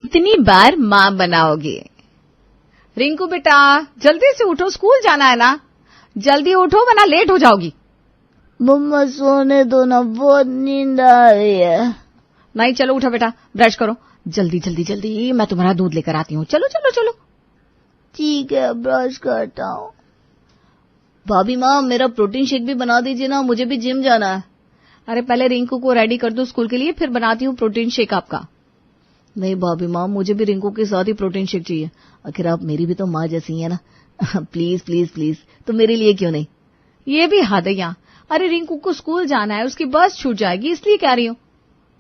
कितनी बार माँ बनाओगे? रिंकू बेटा जल्दी से उठो, स्कूल जाना है ना, जल्दी उठो वरना लेट हो जाओगी। मम्मा सोने दो ना, बहुत नींद आ रही है। नहीं चलो उठो बेटा, ब्रश करो, जल्दी जल्दी जल्दी, मैं तुम्हारा दूध लेकर आती हूँ। चलो चलो चलो। ठीक है ब्रश करता हूँ। भाभी माँ मेरा प्रोटीन शेक भी बना दीजिए ना, मुझे भी जिम जाना है। अरे पहले रिंकू को रेडी कर दो स्कूल के लिए, फिर बनाती हूँ प्रोटीन शेक आपका। नहीं भाभी माँ, मुझे भी रिंकू के साथ ही प्रोटीन शेक चाहिए। आखिर आप मेरी भी तो माँ जैसी है ना। प्लीज प्लीज प्लीज, तो मेरे लिए क्यों नहीं? ये भी हद है यहाँ। अरे रिंकू को स्कूल जाना है, उसकी बस छूट जाएगी इसलिए कह रही हूँ।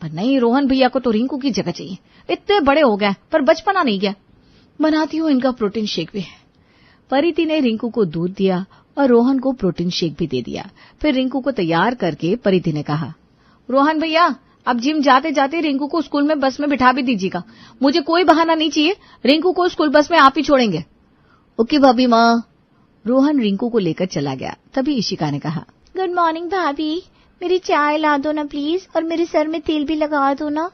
पर नहीं, रोहन भैया को तो रिंकू की जगह चाहिए। इतने बड़े हो गए पर बचपना नहीं गया। बनाती हूँ इनका प्रोटीन शेक भी। परिति ने रिंकू को दूध दिया और रोहन को प्रोटीन शेक भी दे दिया। फिर रिंकू को तैयार करके परिति ने कहा, रोहन भैया अब जिम जाते जाते रिंकू को स्कूल में बस में बिठा भी दीजिएगा। मुझे कोई बहाना नहीं चाहिए, रिंकू को स्कूल बस में आप ही छोड़ेंगे। ओके भाभी माँ। रोहन रिंकू को लेकर चला गया। तभी इशिका ने कहा, गुड मॉर्निंग भाभी, मेरी चाय ला दो ना प्लीज, और मेरे सर में तेल भी लगा दो ना।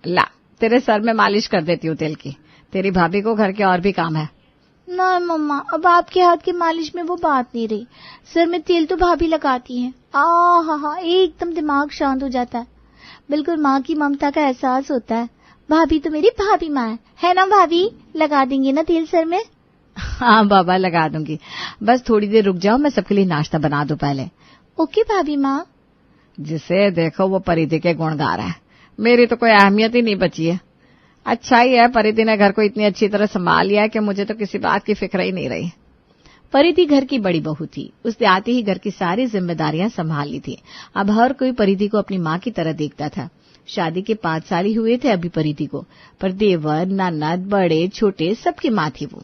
ला तेरे सर में मालिश कर देती हूँ तेल की, तेरी भाभी को घर के और भी काम है। ना मम्मा, अब आपके हाथ की मालिश में वो बात नहीं रही। सर में तेल तो भाभी लगाती हैं। हा एकदम दिमाग शांत हो जाता है, बिल्कुल माँ की ममता का एहसास होता है। भाभी तो मेरी भाभी माँ है ना भाभी? लगा देंगे ना तेल सर में? हाँ बाबा लगा दूंगी, बस थोड़ी देर रुक जाओ, मैं सबके लिए नाश्ता बना दूं पहले। ओके भाभी माँ। जिसे देखो वो परिधि के गुण गा रहा है, मेरी तो कोई अहमियत ही नहीं बची है। अच्छा ही है परिधि ने घर को इतनी अच्छी तरह संभाल लिया है कि मुझे तो किसी बात की फिक्र ही नहीं रही। परिधि घर की बड़ी बहू थी, उसने आते ही घर की सारी जिम्मेदारियां संभाल ली थी। अब हर कोई परिधि को अपनी माँ की तरह देखता था। शादी के 5 साल ही हुए थे अभी परिधि को, पर देवर ननद बड़े छोटे सबकी माँ थी वो।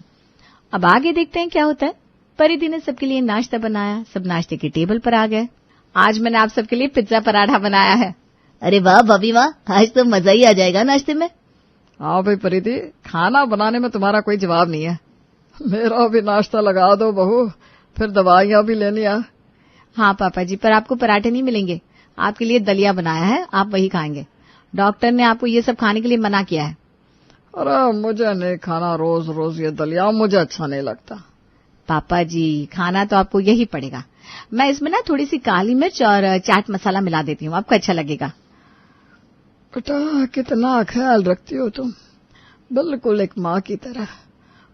अब आगे देखते हैं क्या होता है। परिधि ने सबके लिए नाश्ता बनाया, सब नाश्ते के टेबल पर आ गए। आज मैंने आप सबके लिए पिज्जा पराठा बनाया है। अरे वाह भाभी माँ, आज तो मजा ही आ जाएगा नाश्ते में। हाँ भाई परिधि, खाना बनाने में तुम्हारा कोई जवाब नहीं है। मेरा भी नाश्ता लगा दो बहू, फिर दवाइयाँ भी लेनी है। हाँ पापा जी, पर आपको पराठे नहीं मिलेंगे, आपके लिए दलिया बनाया है, आप वही खाएंगे। डॉक्टर ने आपको ये सब खाने के लिए मना किया है। अरे मुझे नहीं खाना रोज रोज ये दलिया, मुझे अच्छा नहीं लगता। पापा जी खाना तो आपको यही पड़ेगा। मैं इसमें ना थोड़ी सी काली मिर्च और चाट मसाला मिला देती हूँ, आपको अच्छा लगेगा। बेटा कितना ख्याल रखती हो तुम, बिल्कुल एक माँ की तरह।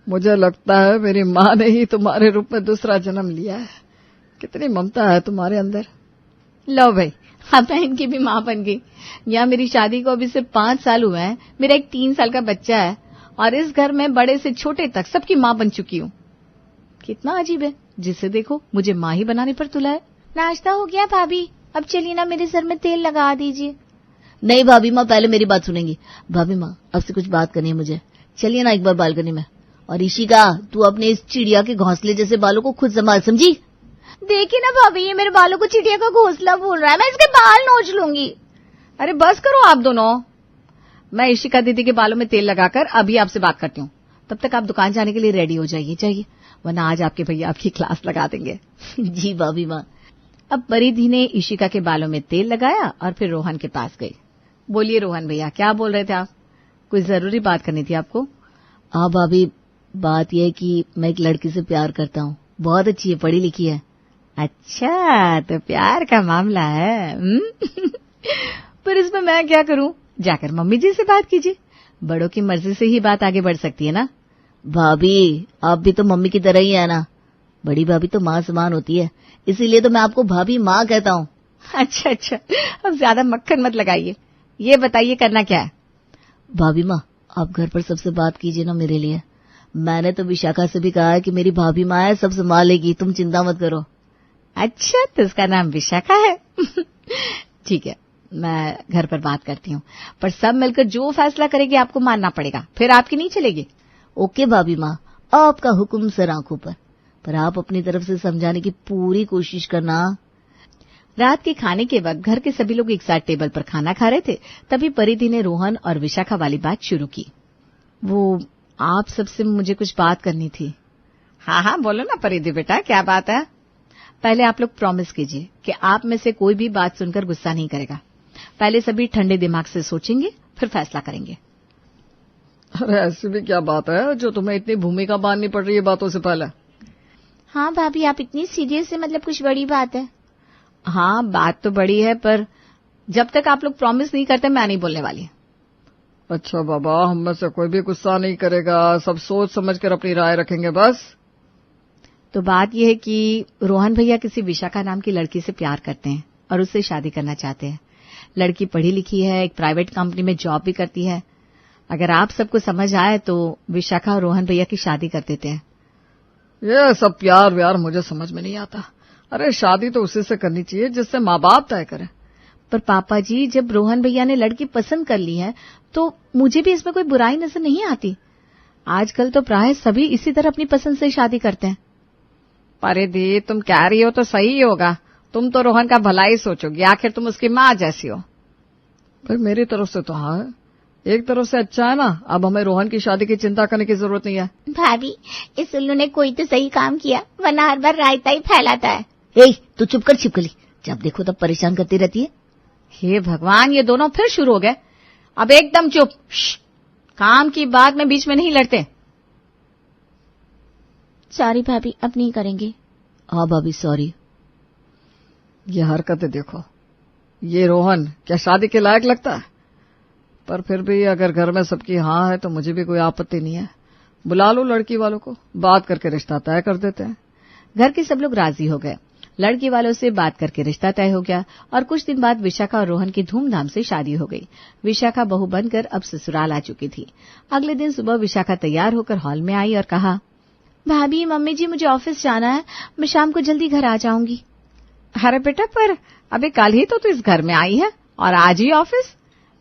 मुझे लगता है मेरी माँ ने ही तुम्हारे रूप में दूसरा जन्म लिया है। कितनी ममता है तुम्हारे अंदर। लो भाई, अब मैं इनकी भी माँ बन गई। यहाँ मेरी शादी को अभी सिर्फ 5 साल हुए हैं, मेरा एक 3 साल का बच्चा है, और इस घर में बड़े से छोटे तक सबकी माँ बन चुकी हूँ। कितना अजीब है, जिसे देखो मुझे माँ ही बनाने पर तुला है। नाश्ता हो गया भाभी, अब चलिए ना मेरे सर में तेल लगा दीजिए। नहीं भाभी माँ, पहले मेरी बात सुनेंगी। भाभी माँ आपसे कुछ बात करनी है मुझे, चलिए ना एक बार बालकनी में। और इशिका, तू अपने इस चिड़िया के घोंसले जैसे बालों को खुद संभाल, समझी? देखिए ना भाभी, ये मेरे बालों को चिड़िया का घोंसला बोल रहा है, मैं इसके बाल नोच लूंगी। अरे बस करो आप दोनों, मैं इशिका दीदी के बालों में तेल लगाकर अभी आपसे बात करती हूँ। तब तक आप दुकान जाने के लिए रेडी हो जाइए, वरना आज आपके भैया आपकी क्लास लगा देंगे। जी भाभी माँ। अब परिधि ने इशिका के बालों में तेल लगाया और फिर रोहन के पास गई। बोलिए रोहन भैया, क्या बोल रहे थे आप? कोई जरूरी बात करनी थी आपको? हाँ भाभी, बात यह है कि मैं एक लड़की से प्यार करता हूँ, बहुत अच्छी है, पढ़ी लिखी है। अच्छा, तो प्यार का मामला है। पर इसमें मैं क्या करूं? जाकर मम्मी जी से बात कीजिए, बड़ों की मर्जी से ही बात आगे बढ़ सकती है ना। भाभी आप भी तो मम्मी की तरह ही है ना, बड़ी भाभी तो माँ समान होती है, इसीलिए तो मैं आपको भाभी माँ कहता हूँ। अच्छा, अब ज्यादा मक्खन मत लगाइए, ये बताइए करना क्या है? भाभी माँ आप घर पर सबसे बात कीजिए ना मेरे लिए। मैंने तो विशाखा से भी कहा है कि मेरी भाभी माँ है, सब संभालेगी, तुम चिंता मत करो। अच्छा, तो उसका नाम विशाखा है। ठीक है, मैं घर पर बात करती हूँ, पर सब मिलकर जो फैसला करेगी आपको मानना पड़ेगा, फिर आपकी नहीं चलेगी। ओके भाभी माँ, आपका हुक्म सर आंखों पर आप अपनी तरफ से समझाने की पूरी कोशिश करना। रात के खाने के वक्त घर के सभी लोग एक साथ टेबल पर खाना खा रहे थे। तभी परिधि ने रोहन और विशाखा वाली बात शुरू की। वो आप सबसे मुझे कुछ बात करनी थी। हाँ बोलो ना परिधि बेटा, क्या बात है? पहले आप लोग प्रॉमिस कीजिए कि आप में से कोई भी बात सुनकर गुस्सा नहीं करेगा। पहले सभी ठंडे दिमाग से सोचेंगे, फिर फैसला करेंगे। अरे ऐसी भी क्या बात है जो तुम्हें इतनी भूमिका बांधनी पड़ रही है बातों से पहले? हाँ भाभी, आप इतनी सीरियस है, मतलब कुछ बड़ी बात है? हाँ, बात तो बड़ी है, पर जब तक आप लोग प्रॉमिस नहीं करते मैं नहीं बोलने वाली। अच्छा बाबा, हम में से कोई भी गुस्सा नहीं करेगा, सब सोच समझ कर अपनी राय रखेंगे बस। तो बात यह है कि रोहन भैया किसी विशाखा नाम की लड़की से प्यार करते हैं और उससे शादी करना चाहते हैं। लड़की पढ़ी लिखी है, एक प्राइवेट कंपनी में जॉब भी करती है। अगर आप सबको समझ आए तो विशाखा और रोहन भैया की शादी कर देते हैं। ये सब प्यार व्यार मुझे समझ में नहीं आता। अरे शादी तो उसी से करनी चाहिए जिससे माँ बाप तय करें। पर पापा जी, जब रोहन भैया ने लड़की पसंद कर ली है तो मुझे भी इसमें कोई बुराई नजर नहीं आती। आजकल तो प्राय सभी इसी तरह अपनी पसंद से शादी करते हैं। परिधि, तुम कह रही हो तो सही होगा। तुम तो रोहन का भला ही सोचोगी, आखिर तुम उसकी माँ जैसी हो। भाई मेरी तरफ से तो हाँ है, एक तरफ से अच्छा है ना। अब हमें रोहन की शादी की चिंता करने की जरूरत नहीं है। भाभी, इस उल्लू ने कोई तो सही काम किया, वरना हर बार रायता ही फैलाता है। तू चुप कर छिपकली, जब देखो तब परेशान करती रहती है। हे भगवान, ये दोनों फिर शुरू हो गए। अब एकदम चुप। काम की बात में बीच में नहीं लड़ते। सॉरी भाभी, अब नहीं करेंगे। हाँ भाभी, सॉरी। ये हरकतें देखो, ये रोहन क्या शादी के लायक लगता है? पर फिर भी अगर घर में सबकी हाँ है तो मुझे भी कोई आपत्ति नहीं है। बुला लो लड़की वालों को, बात करके रिश्ता तय कर देते हैं। घर के सब लोग राजी हो गए। लड़की वालों से बात करके रिश्ता तय हो गया और कुछ दिन बाद विशाखा और रोहन की धूमधाम से शादी हो गई। विशाखा बहू बनकर अब ससुराल आ चुकी थी। अगले दिन सुबह विशाखा तैयार होकर हॉल में आई और कहा, भाभी, मम्मी जी, मुझे ऑफिस जाना है, मैं शाम को जल्दी घर आ जाऊंगी। अरे बेटा, पर अभी कल ही तो तू इस घर में आई है और आज ही ऑफिस?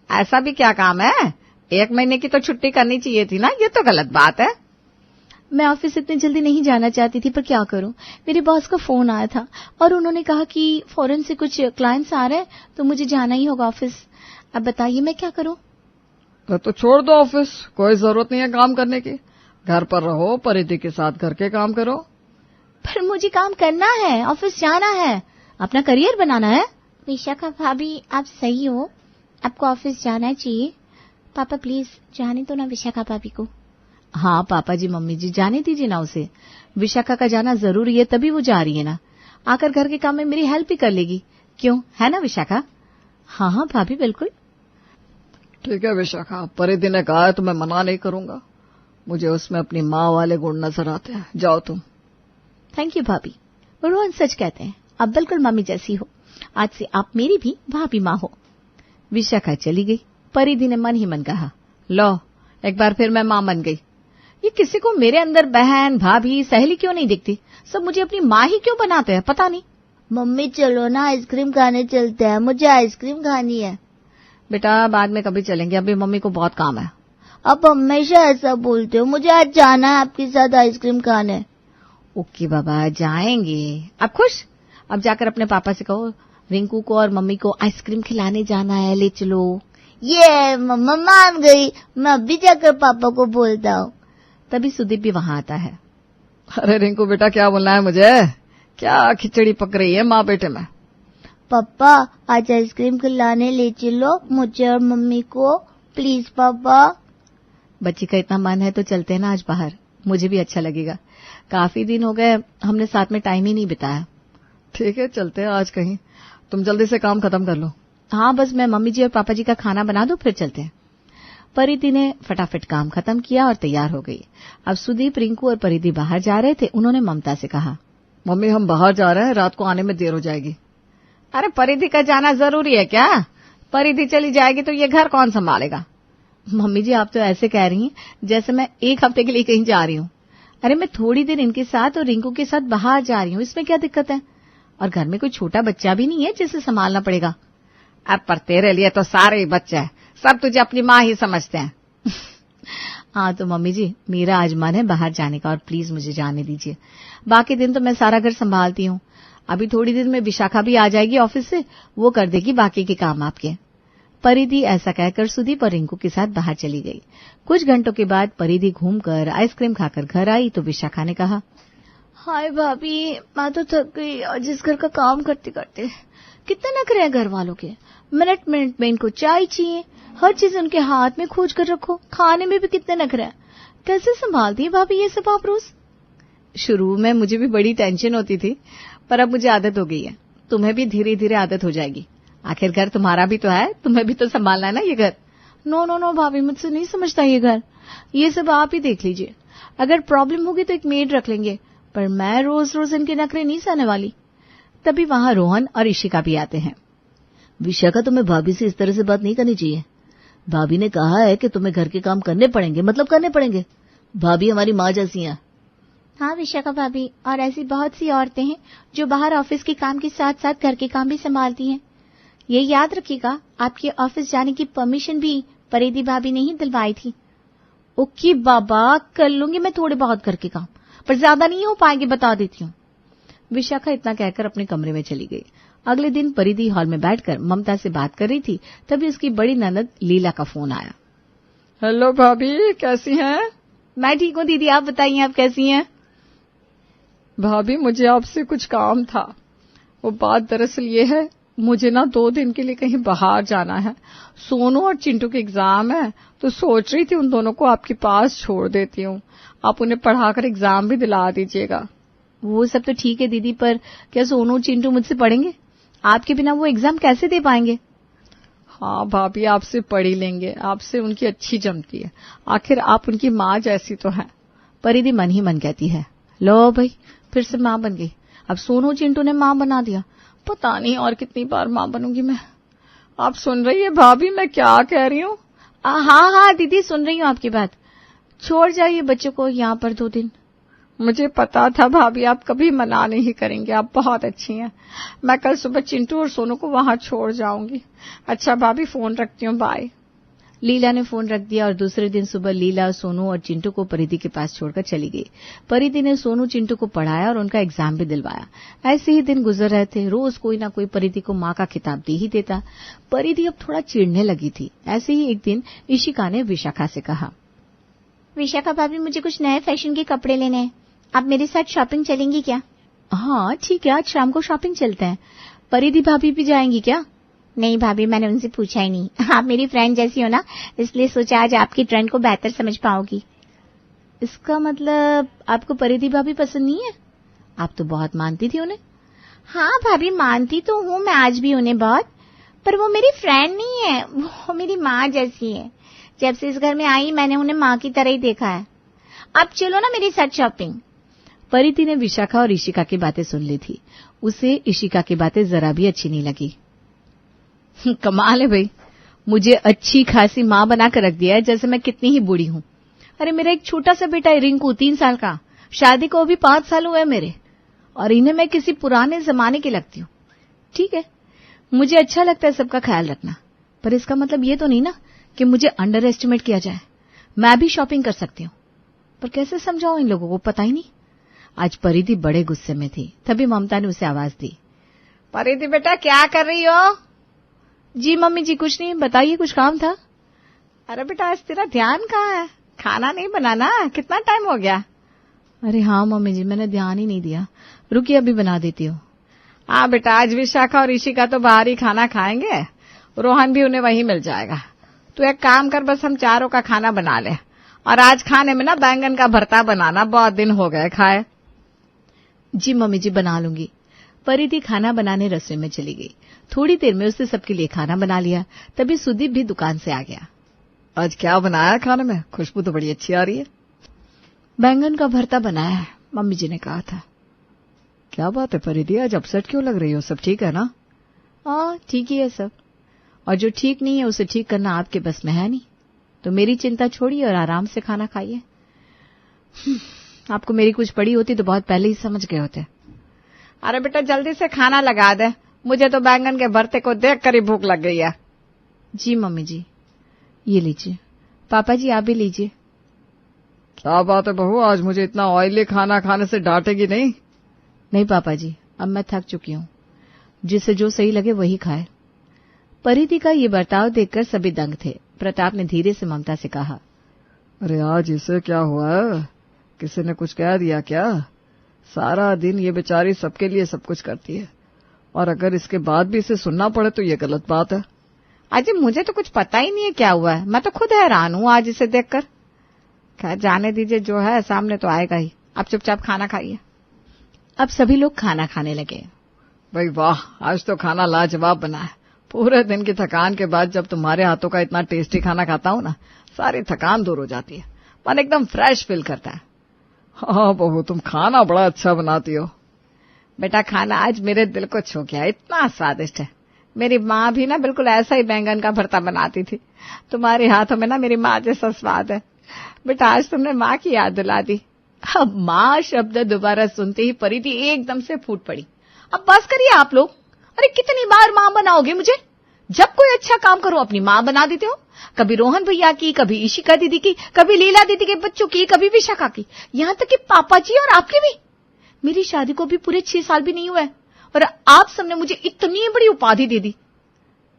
ऐसा भी क्या काम है? 1 महीने की तो छुट्टी करनी चाहिए थी ना। ये तो गलत बात है। मैं ऑफिस इतनी जल्दी नहीं जाना चाहती थी, पर क्या करूं, मेरे बॉस का फोन आया था और उन्होंने कहा कि फॉरेन से कुछ क्लाइंट्स आ रहे हैं तो मुझे जाना ही होगा ऑफिस। अब बताइए मैं क्या करूं? तो छोड़ दो ऑफिस, कोई जरूरत नहीं है काम करने की। घर पर रहो, परिधि के साथ घर के काम करो। पर मुझे काम करना है, ऑफिस जाना है, अपना करियर बनाना है। विशाखा भाभी, आप सही हो, आपको ऑफिस जाना चाहिए। पापा प्लीज जाने दो ना विशाखा भाभी को। हाँ पापा जी, मम्मी जी, जाने दीजिए ना उसे। विशाखा का जाना जरूरी है, तभी वो जा रही है ना। आकर घर के काम में मेरी हेल्प भी कर लेगी, क्यों, है ना विशाखा? हाँ हाँ भाभी, बिल्कुल। ठीक है विशाखा, परिधि ने कहा है तो मैं मना नहीं करूंगा। मुझे उसमें अपनी माँ वाले गुण नजर आते हैं। जाओ तुम। थैंक यू भाभी। रोहन सच कहते हैं, आप बिल्कुल मम्मी जैसी हो। आज से आप मेरी भी भाभी माँ हो। विशाखा चली गई। परिधि ने मन ही मन कहा, लो एक बार फिर मैं माँ बन गई। ये किसी को मेरे अंदर बहन, भाभी, सहेली क्यों नहीं दिखती? सब मुझे अपनी माँ ही क्यों बनाते हैं, पता नहीं। मम्मी चलो ना, आइसक्रीम खाने चलते हैं, मुझे आइसक्रीम खानी है। बेटा बाद में कभी चलेंगे, अभी मम्मी को बहुत काम है। अब हमेशा ऐसा बोलते हो, मुझे आज जाना है आपके साथ आइसक्रीम खाने। ओके बाबा, जाएंगे। अब खुश? अब जाकर अपने पापा से कहो रिंकू को और मम्मी को आइसक्रीम खिलाने जाना है, ले चलो। ये मम्मा मान गई, मैं अभी जाकर पापा को बोलता हूँ। तभी सुदीप भी वहां आता है। अरे रिंकू बेटा, क्या बोलना है मुझे? क्या खिचड़ी पक रही है माँ बेटे में? पापा आज आइसक्रीम खिलाने ले चलो मुझे और मम्मी को, प्लीज पापा। बच्ची का इतना मन है तो चलते हैं ना आज बाहर, मुझे भी अच्छा लगेगा। काफी दिन हो गए हमने साथ में टाइम ही नहीं बिताया। ठीक है चलते हैं आज कहीं। तुम जल्दी से काम खत्म कर लो। हाँ बस मैं मम्मी जी और पापा जी का खाना बना दूं, फिर चलते हैं। परिधि ने फटाफट काम खत्म किया और तैयार हो गई। अब सुदीप, रिंकू और परिधि बाहर जा रहे थे। उन्होंने ममता से कहा, मम्मी हम बाहर जा रहे हैं, रात को आने में देर हो जाएगी। अरे परिधि का जाना जरूरी है क्या? परिधि चली जाएगी तो ये घर कौन संभालेगा? मम्मी जी आप तो ऐसे कह रही हैं जैसे मैं 1 हफ्ते के लिए कहीं जा रही हूँ। अरे मैं थोड़ी देर इनके साथ और रिंकू के साथ बाहर जा रही हूँ, इसमें क्या दिक्कत है? और घर में कोई छोटा बच्चा भी नहीं है जिसे संभालना पड़ेगा। अब पर तेरे लिए तो सारे ही बच्चे हैं, सब तुझे अपनी माँ ही समझते हैं। हाँ तो मम्मी जी मेरा आज मन है बाहर जाने का और प्लीज मुझे जाने दीजिए। बाकी दिन तो मैं सारा घर संभालती हूँ। अभी थोड़ी देर में विशाखा भी आ जाएगी ऑफिस से, वो कर देगी बाकी के काम आपके। परिधि ऐसा कहकर सुदीप और रिंकू के साथ बाहर चली गई। कुछ घंटों के बाद परिधि घूमकर आइसक्रीम खाकर घर आई तो विशाखा ने कहा, हाय भाभी, मैं तो थक गई आज इस घर का काम करते करते। कितने नखरे हैं घर वालों के, मिनट मिनट में इनको चाय चाहिए, हर चीज उनके हाथ में खोज कर रखो, खाने में भी कितने नखरे हैं। कैसे संभालती है भाभी ये सब आप रोज? शुरू में मुझे भी बड़ी टेंशन होती थी, पर अब मुझे आदत हो गई है। तुम्हें भी धीरे धीरे आदत हो जाएगी। आखिर घर तुम्हारा भी तो है, तुम्हें भी तो संभालना है ना ये घर। नो नो नो भाभी, मुझसे नहीं समझता ये घर। ये सब आप ही देख लीजिए। अगर प्रॉब्लम होगी तो एक मेड रख लेंगे, पर मैं रोज रोज इनके नखरे नहीं सहने वाली। तभी वहां रोहन और इशिका भी आते हैं। विशाखा, तुम्हें भाभी से इस तरह से बात नहीं करनी चाहिए। भाभी ने कहा है कि तुम्हें घर के काम करने पड़ेंगे, मतलब करने पड़ेंगे। भाभी हमारी माँ जैसी हैं। हाँ विशाखा भाभी, और ऐसी बहुत सी औरतें हैं जो बाहर ऑफिस के काम के साथ साथ घर के काम भी संभालती हैं। ये याद रखिएगा, आपके ऑफिस जाने की परमिशन भी परिधि भाभी ने ही दिलवाई थी। ओके बाबा, कर लूंगी मैं थोड़े बहुत घर के काम, पर ज्यादा नहीं हो पाएंगे, बता देती हूँ। विशाखा इतना कहकर अपने कमरे में चली गई। अगले दिन परिधि हॉल में बैठकर ममता से बात कर रही थी, तभी उसकी बड़ी ननद लीला का फोन आया। हेलो भाभी, कैसी हैं? मैं ठीक हूँ दीदी, आप बताइए आप कैसी हैं? भाभी, मुझे आपसे कुछ काम था। वो बात दरअसल ये है, मुझे ना 2 दिन के लिए कहीं बाहर जाना है। सोनू और चिंटू के एग्जाम है, तो सोच रही थी उन दोनों को आपके पास छोड़ देती हूँ। आप उन्हें पढ़ाकर एग्जाम भी दिला दीजिएगा। वो सब तो ठीक है दीदी, पर क्या सोनू चिंटू मुझसे पढ़ेंगे? आपके बिना वो एग्जाम कैसे दे पाएंगे? हाँ भाभी, आपसे पढ़ ही लेंगे, आपसे उनकी अच्छी जमती है। आखिर आप उनकी माँ जैसी तो हैं। परिधि मन ही मन कहती है, लो भाई, फिर से माँ बन गई। अब सोनू चिंटू ने माँ बना दिया। पता नहीं और कितनी बार माँ बनूंगी मैं। आप सुन रही है भाभी मैं क्या कह रही हूँ? हाँ हाँ दीदी, सुन रही हूँ आपकी बात। छोड़ जाइए बच्चों को यहाँ पर 2 दिन। मुझे पता था भाभी आप कभी मना नहीं करेंगे, आप बहुत अच्छी हैं। मैं कल सुबह चिंटू और सोनू को वहां छोड़ जाऊंगी। अच्छा भाभी, फोन रखती हूँ, बाय। लीला ने फोन रख दिया और दूसरे दिन सुबह लीला, सोनू और चिंटू को परिधि के पास छोड़कर चली गई। परिधि ने सोनू चिंटू को पढ़ाया और उनका एग्जाम भी दिलवाया। ऐसे ही दिन गुजर रहे थे। रोज कोई ना कोई परिधि को माँ का खिताब दे ही देता। परिधि अब थोड़ा चिढ़ने लगी थी। ऐसे ही एक दिन इशिका ने विशाखा से कहा, विशाखा भाभी, मुझे कुछ नए फैशन के कपड़े लेने हैं, आप मेरे साथ शॉपिंग चलेंगी क्या? हाँ ठीक है, आज शाम को शॉपिंग चलते हैं। परिधि भाभी भी जाएंगी क्या? नहीं भाभी, मैंने उनसे पूछा ही नहीं। आप मेरी फ्रेंड जैसी हो ना, इसलिए सोचा आज आपकी ट्रेंड को बेहतर समझ पाओगी। इसका मतलब आपको परिधि भाभी पसंद नहीं है? आप तो बहुत मानती थी उन्हें। हाँ भाभी, मानती तो हूँ मैं आज भी उन्हें बहुत, पर वो मेरी फ्रेंड नहीं है, वो मेरी माँ जैसी है। जब से इस घर में आई मैंने उन्हें माँ की तरह ही देखा है। अब चलो ना मेरे साथ शॉपिंग। परिधि ने विशाखा और इशिका की बातें सुन ली थी। उसे इशिका की बातें जरा भी अच्छी नहीं लगी। कमाल है भाई, मुझे अच्छी खासी माँ बनाकर रख दिया है, जैसे मैं कितनी ही बूढ़ी हूँ। अरे मेरा एक छोटा सा बेटा है रिंकू, 3 साल का, शादी को अभी 5 साल हुए मेरे, और इन्हें मैं किसी पुराने जमाने की लगती हूँ। ठीक है, मुझे अच्छा लगता है सबका ख्याल रखना, पर इसका मतलब ये तो नहीं ना कि मुझे अंडर एस्टिमेट किया जाए। मैं भी शॉपिंग कर सकती हूँ, पर कैसे समझाऊं इन लोगों को, पता ही नहीं। आज परिधि बड़े गुस्से में थी। तभी ममता ने उसे आवाज दी, परिधि बेटा, क्या कर रही हो? जी मम्मी जी, कुछ नहीं, बताइए, कुछ काम था। अरे बेटा, आज तेरा ध्यान कहाँ है? खाना नहीं बनाना? कितना टाइम हो गया? अरे हाँ मम्मी जी, मैंने ध्यान ही नहीं दिया। रुकिए, अभी बना देती हूँ। हाँ बेटा, आज विशाखा और इशिका तो बाहर ही खाना खाएंगे, रोहन भी उन्हें वहीं मिल जाएगा। तू एक काम कर, बस हम चारों का खाना बना ले, और आज खाने में ना बैंगन का भरता बनाना, बहुत दिन हो गए खाए। जी मम्मी जी, बना लूंगी। परिधि खाना बनाने रसोई में चली गई। थोड़ी देर में उसने सबके लिए खाना बना लिया। तभी सुदीप भी दुकान से आ गया। आज क्या बनाया खाने में? खुशबू तो बड़ी अच्छी आ रही है। बैंगन का भरता बनाया है, मम्मी जी ने कहा था। क्या बात है परिधि, आज अपसेट क्यों लग रही हो? सब ठीक है ना? हाँ ठीक ही है सब, और जो ठीक नहीं है उसे ठीक करना आपके बस में है नहीं। तो मेरी चिंता छोड़िए और आराम से खाना खाइए। आपको मेरी कुछ पड़ी होती तो बहुत पहले ही समझ गए होते। अरे बेटा, जल्दी से खाना लगा दे, मुझे तो बैंगन के भरते को देख कर ही भूख लग गई है। जी मम्मी जी, ये लीजिए। पापा जी आप भी लीजिए। क्या बात है बहू, आज मुझे इतना ऑयली खाना खाने से डांटेगी नहीं? नहीं पापा जी, अब मैं थक चुकी हूँ, जिसे जो सही लगे वही खाए। परिधि का ये बर्ताव देखकर सभी दंग थे। प्रताप ने धीरे से ममता से कहा, अरे आज इसे क्या हुआ है? किसी ने कुछ कह दिया क्या? सारा दिन ये बेचारी सबके लिए सब कुछ करती है, और अगर इसके बाद भी इसे सुनना पड़े तो ये गलत बात है। अजी मुझे तो कुछ पता ही नहीं है क्या हुआ है, मैं तो खुद हैरान हूं आज इसे देखकर। खैर जाने दीजिए, जो है सामने तो आएगा ही। आप चुपचाप खाना खाइए। अब सभी लोग खाना खाने लगे। भाई वाह, आज तो खाना लाजवाब बना है। पूरे दिन की थकान के बाद जब तुम्हारे हाथों का इतना टेस्टी खाना खाता हूं ना, सारी थकान दूर हो जाती है, मन एकदम फ्रेश फील करता है। हाँ बहू, तुम खाना बड़ा अच्छा बनाती हो। बेटा खाना आज मेरे दिल को छू गया, इतना स्वादिष्ट है। मेरी माँ भी ना बिल्कुल ऐसा ही बैंगन का भरता बनाती थी। तुम्हारे हाथों में ना मेरी माँ जैसा स्वाद है। बेटा आज तुमने माँ की याद दिला दी। अब माँ शब्द दोबारा सुनते ही परिधि एकदम से फूट पड़ी। अब बस करिए आप लोग। अरे कितनी बार माँ बनाओगे मुझे? जब कोई अच्छा काम करो अपनी माँ बना देते हो। कभी रोहन भैया की, कभी इशिका दीदी की, कभी लीला दीदी के बच्चों की, कभी विशाखा की, यहाँ तक कि पापा जी और आपकी भी। मेरी शादी को भी पूरे 6 साल भी नहीं हुए और आप सबने मुझे इतनी बड़ी उपाधि दे दी।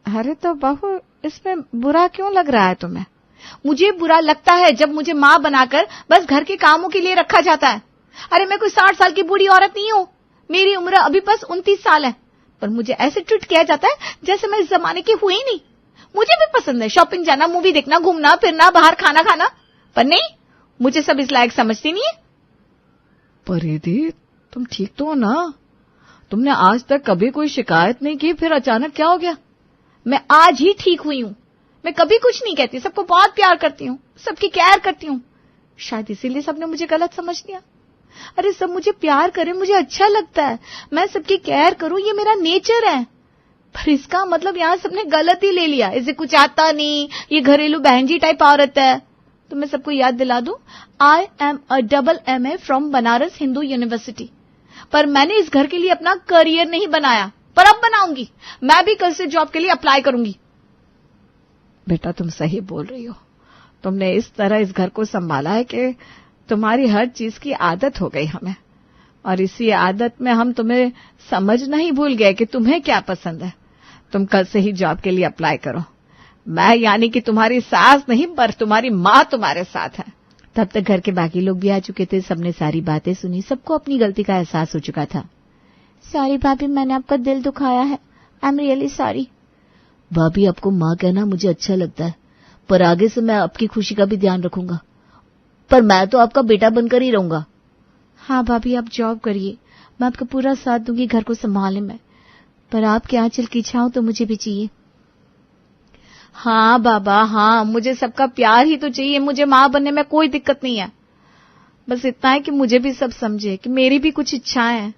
अरे तो बहू, इसमें बुरा क्यों लग रहा है तुम्हें? मुझे बुरा लगता है जब मुझे माँ बनाकर बस घर के कामों के लिए रखा जाता है। अरे मैं कोई 60 साल की बूढ़ी औरत नहीं हूँ। मेरी उम्र अभी बस 29 साल है, पर मुझे ऐसे ट्रीट किया जाता है जैसे मैं इस जमाने की हुई ही नहीं। मुझे भी पसंद है शॉपिंग जाना, मूवी देखना, घूमना फिरना, बाहर खाना खाना, पर नहीं, मुझे सब इस लायक समझती नहीं है। परिधि, तुम ठीक तो हो ना? तुमने आज तक कभी कोई शिकायत नहीं की, फिर अचानक क्या हो गया? मैं आज ही ठीक हुई हूँ। मैं कभी कुछ नहीं कहती, सबको बहुत प्यार करती हूँ, सबकी केयर करती हूँ। शायद इसीलिए सबने मुझे गलत समझ लिया। अरे सब मुझे प्यार करें, मुझे अच्छा लगता है, मैं सबकी केयर करूं, ये मेरा नेचर है। पर इसका मतलब यहाँ सबने गलत ही ले लिया, इसे कुछ आता नहीं, ये घरेलू बहन जी टाइप औरत है। तो मैं सबको याद दिला दूं, I am a double MA from Banaras Hindu university. पर मैंने इस घर के लिए अपना करियर नहीं बनाया, पर अब बनाऊंगी। मैं भी कल से जॉब के लिए अप्लाई करूंगी। बेटा तुम सही बोल रही हो। तुमने इस तरह इस घर को संभाला है कि तुम्हारी हर चीज की आदत हो गई हमें, और इसी आदत में हम तुम्हें समझना ही भूल गए कि तुम्हें क्या पसंद है। तुम कल से ही जॉब के लिए अप्लाई करो। मैं यानी कि तुम्हारी सास नहीं, पर तुम्हारी माँ तुम्हारे साथ है। तब तक घर के बाकी लोग भी आ चुके थे। सबने सारी बातें सुनी, सबको अपनी गलती का एहसास हो चुका था। सॉरी भाभी, मैंने आपका दिल दुखाया है। I am really sorry. भाभी, आपको माँ कहना मुझे अच्छा लगता है, पर आगे से मैं आपकी खुशी का भी ध्यान रखूंगा। पर मैं तो आपका बेटा बनकर ही रहूंगा। हाँ भाभी, आप जॉब करिए, मैं आपका पूरा साथ दूंगी घर को संभालने में, पर आपके आंचल की छांव तो मुझे भी चाहिए। हाँ बाबा, हाँ, मुझे सबका प्यार ही तो चाहिए। मुझे माँ बनने में कोई दिक्कत नहीं है। बस इतना है कि मुझे भी सब समझे कि मेरी भी कुछ इच्छाएं हैं।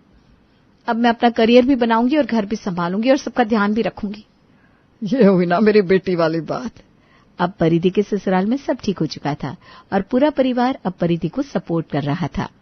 अब मैं अपना करियर भी बनाऊंगी और घर भी संभालूंगी और सबका ध्यान भी रखूंगी। ये हुई ना मेरी बेटी वाली बात। अब परिधि के ससुराल में सब ठीक हो चुका था और पूरा परिवार अब परिधि को सपोर्ट कर रहा था।